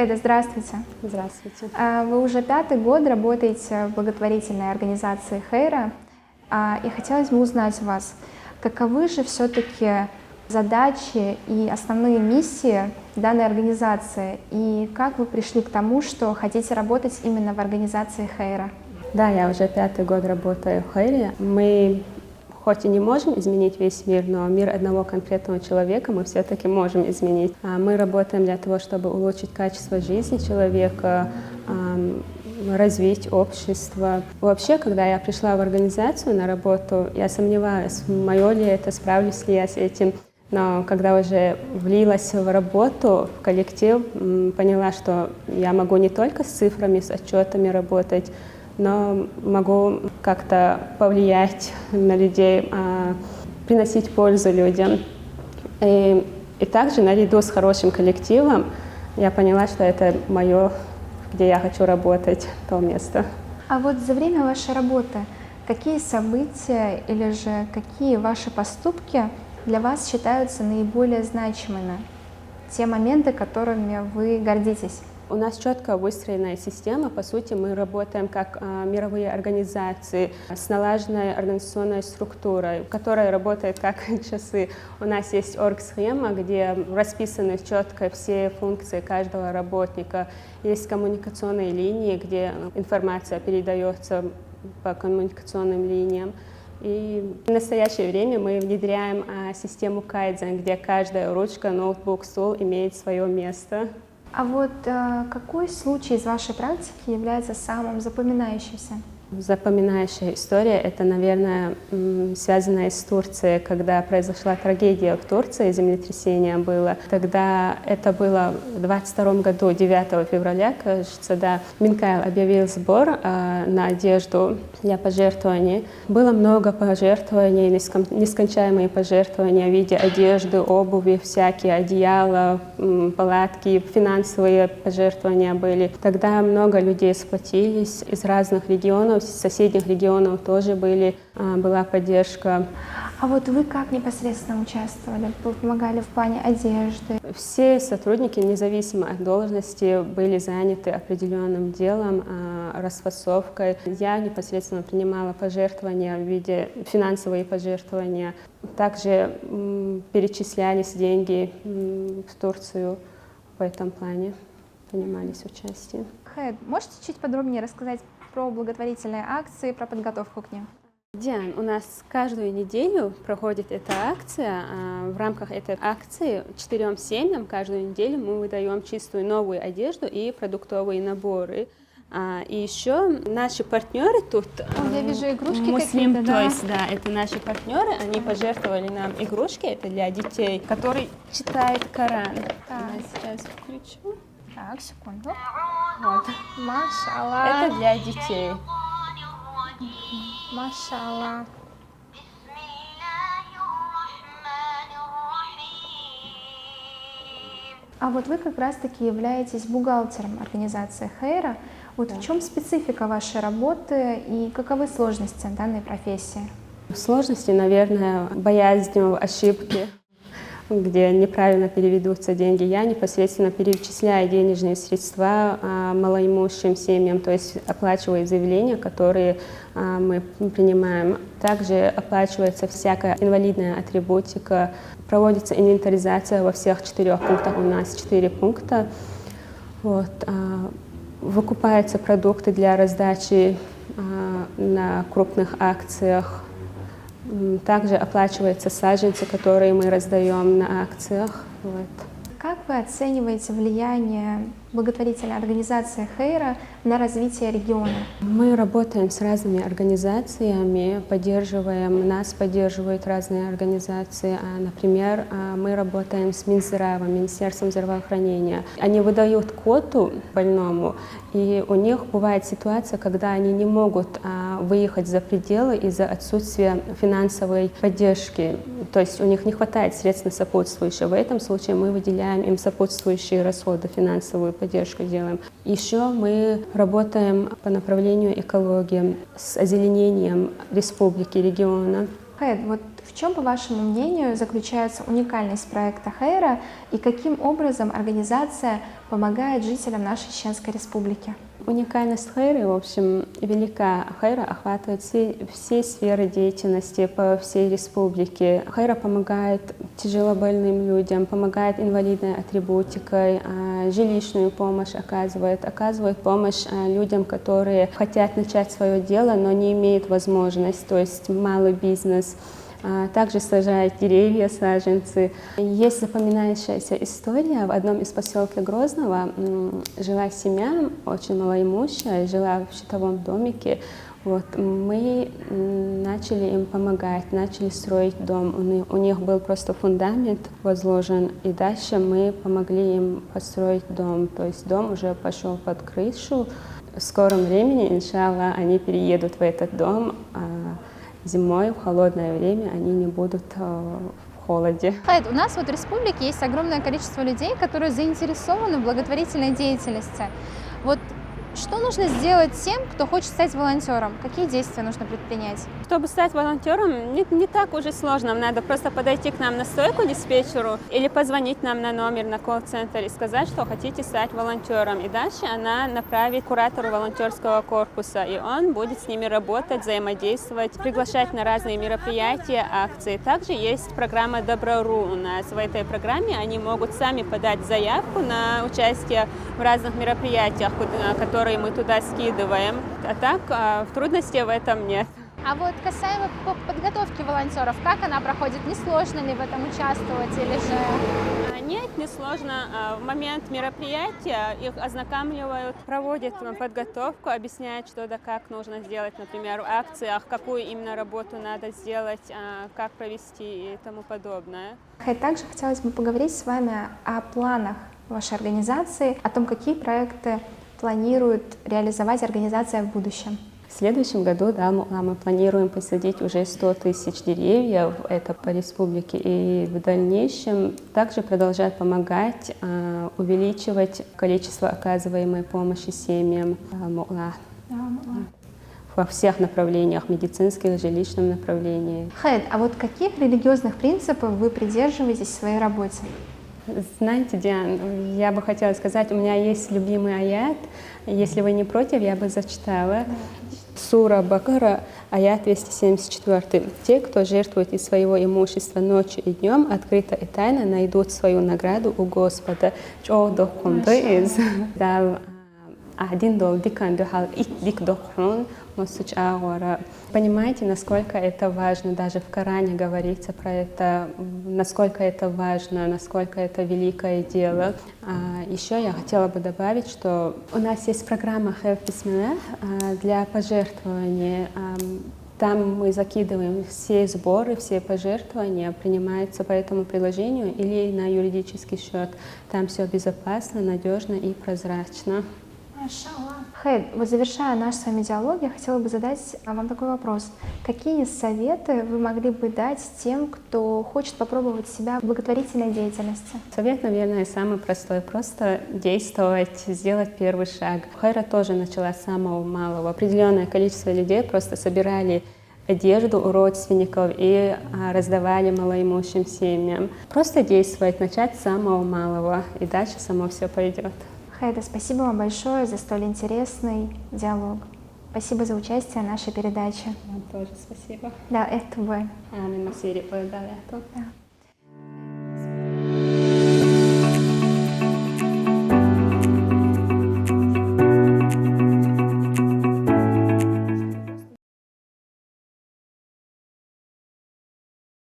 Хайда, здравствуйте. Здравствуйте. Вы уже 5-й год работаете в благотворительной организации Хейра, и хотелось бы узнать у вас, каковы же все-таки задачи и основные миссии данной организации, и как вы пришли к тому, что хотите работать именно в организации Хейра? Да, я уже 5-й год работаю в Хейре. Мы хоть и не можем изменить весь мир, но мир одного конкретного человека мы все-таки можем изменить. Мы работаем для того, чтобы улучшить качество жизни человека, развить общество. Вообще, когда я пришла в организацию на работу, я сомневалась, мое ли это, справлюсь ли я с этим. Но когда уже влилась в работу, в коллектив, поняла, что я могу не только с цифрами, с отчетами работать, но могу как-то повлиять на людей, приносить пользу людям. И также наряду с хорошим коллективом я поняла, что это мое, где я хочу работать, то место. А вот за время вашей работы какие события или же какие ваши поступки для вас считаются наиболее значимыми? Те моменты, которыми вы гордитесь? У нас четко выстроенная система. По сути, мы работаем как мировые организации с налаженной организационной структурой, которая работает как часы. У нас есть оргсхема, где расписаны четко все функции каждого работника. Есть коммуникационные линии, где информация передается по коммуникационным линиям. И в настоящее время мы внедряем систему кайдзен, где каждая ручка, ноутбук, стул имеет свое место. А вот какой случай из вашей практики является самым запоминающимся? Запоминающая история — это, наверное, связанная с Турцией, когда произошла трагедия в Турции, землетрясение было. Тогда это было в 22 году, 9 февраля, кажется, да, Минкайл объявил сбор на одежду для пожертвований. Было много пожертвований, нескончаемые пожертвования в виде одежды, обуви, всякие одеяла, палатки, финансовые пожертвования были. Тогда много людей сплотились из разных регионов, из соседних регионов тоже была поддержка. А вот вы как непосредственно участвовали? Вы помогали в плане одежды? Все сотрудники, независимо от должности, были заняты определенным делом, расфасовкой. Я непосредственно принимала пожертвования в виде финансовые пожертвования. Также перечислялись деньги в Турцию в этом плане, принимались участие. Хайд, можете чуть подробнее рассказать про благотворительные акции, про подготовку к ним? Диан, у нас каждую неделю проходит эта акция. В рамках этой акции 4 семьям каждую неделю мы выдаем чистую новую одежду и продуктовые наборы. И еще наши партнеры тут, я вижу игрушки Муслим какие-то, да? Тойс, да, это наши партнеры, они пожертвовали нам игрушки, это для детей, которые читают Коран. Я сейчас включу. Так, секунду. Вот. Машалла. Это для детей. Машалла. А вот вы как раз-таки являетесь бухгалтером организации Хейра. Вот в чем специфика вашей работы и каковы сложности данной профессии? Сложности, наверное, боязнь ошибки, где неправильно переведутся деньги. Я непосредственно перечисляю денежные средства малоимущим семьям, то есть оплачиваю заявления, которые мы принимаем. Также оплачивается всякая инвалидная атрибутика, проводится инвентаризация во всех 4 пунктах, у нас 4 пункта. Вот. Выкупаются продукты для раздачи на крупных акциях. Также оплачиваются саженцы, которые мы раздаем на акциях. Вот. Как вы оцениваете влияние благотворительной организации Хейра на развитие региона? Мы работаем с разными организациями, нас поддерживают разные организации. Например, мы работаем с Минздравом, Министерством здравоохранения. Они выдают квоту больному, и у них бывает ситуация, когда они не могут выехать за пределы из-за отсутствия финансовой поддержки. То есть у них не хватает средств на сопутствующие. В этом случае мы выделяем им сопутствующие расходы, финансовую поддержку делаем. Еще мы работаем по направлению экологии с озеленением республики, региона. Хайд, вот В чем, по вашему мнению, заключается уникальность проекта Хейра и каким образом организация помогает жителям нашей Чеченской Республики? Уникальность Хейры, в общем, велика. Хейра охватывает все сферы деятельности по всей республике. Хейра помогает тяжелобольным людям, помогает инвалидной атрибутикой, жилищную помощь оказывает помощь людям, которые хотят начать свое дело, но не имеют возможности, то есть малый бизнес. Также сажают деревья, саженцы. Есть запоминающаяся история. В одном из поселков Грозного жила семья, очень малоимущая, жила в щитовом домике. Вот, мы начали им помогать, начали строить дом. У них был просто фундамент возложен, и дальше мы помогли им построить дом. То есть дом уже пошел под крышу. В скором времени, иншаллах, они переедут в этот дом. Зимой, в холодное время, они не будут в холоде. Хайд, у нас вот в республике есть огромное количество людей, которые заинтересованы в благотворительной деятельности. Вот что нужно сделать тем, кто хочет стать волонтером? Какие действия нужно предпринять? Чтобы стать волонтером, не так уже сложно. Надо просто подойти к нам на стойку диспетчеру или позвонить нам на номер на колл-центр и сказать, что хотите стать волонтером. И дальше она направит куратору волонтерского корпуса, и он будет с ними работать, взаимодействовать, приглашать на разные мероприятия, акции. Также есть программа Добро.ру у нас. В этой программе они могут сами подать заявку на участие в разных мероприятиях, которые мы туда скидываем. А так трудностей в этом нет. А вот касаемо подготовки волонтеров, как она проходит? Не сложно ли в этом участвовать или же? Нет, не сложно. В момент мероприятия их ознакомливают, проводят подготовку, объясняют, что да как нужно сделать, например, в акциях, какую именно работу надо сделать, как провести и тому подобное. Также хотелось бы поговорить с вами о планах вашей организации, о том, какие проекты планирует реализовать организация в будущем. В следующем году, да, мы планируем посадить уже 100 тысяч деревьев, это по республике, и в дальнейшем также продолжать помогать, увеличивать количество оказываемой помощи семьям во всех направлениях, медицинских, жилищном направлении. Хайд, а вот каких религиозных принципов вы придерживаетесь в своей работе? Знаете, Диан, я бы хотела сказать, у меня есть любимый аят. Если вы не против, я бы зачитала. Сура Бакара, аят 274. «Те, кто жертвует из своего имущества ночью и днем, открыто и тайно найдут свою награду у Господа». Понимаете, насколько это важно, даже в Коране говорится про это, насколько это важно, насколько это великое дело. Еще я хотела бы добавить, что у нас есть программа «Хейр Бисмиллах» для пожертвований. Там мы закидываем все сборы, все пожертвования, принимаются по этому приложению или на юридический счет. Там все безопасно, надежно и прозрачно. Хайд, вот завершая наш с вами диалог, я хотела бы задать вам такой вопрос. Какие советы вы могли бы дать тем, кто хочет попробовать себя в благотворительной деятельности? Совет, наверное, самый простой. Просто действовать, сделать первый шаг. Хейра тоже начала с самого малого. Определенное количество людей просто собирали одежду у родственников и раздавали малоимущим семьям. Просто действовать, начать с самого малого, и дальше само все пойдет. Хайда, спасибо вам большое за столь интересный диалог. Спасибо за участие в нашей передаче. Вам тоже спасибо. Да, это вы. Амин, Масири, да.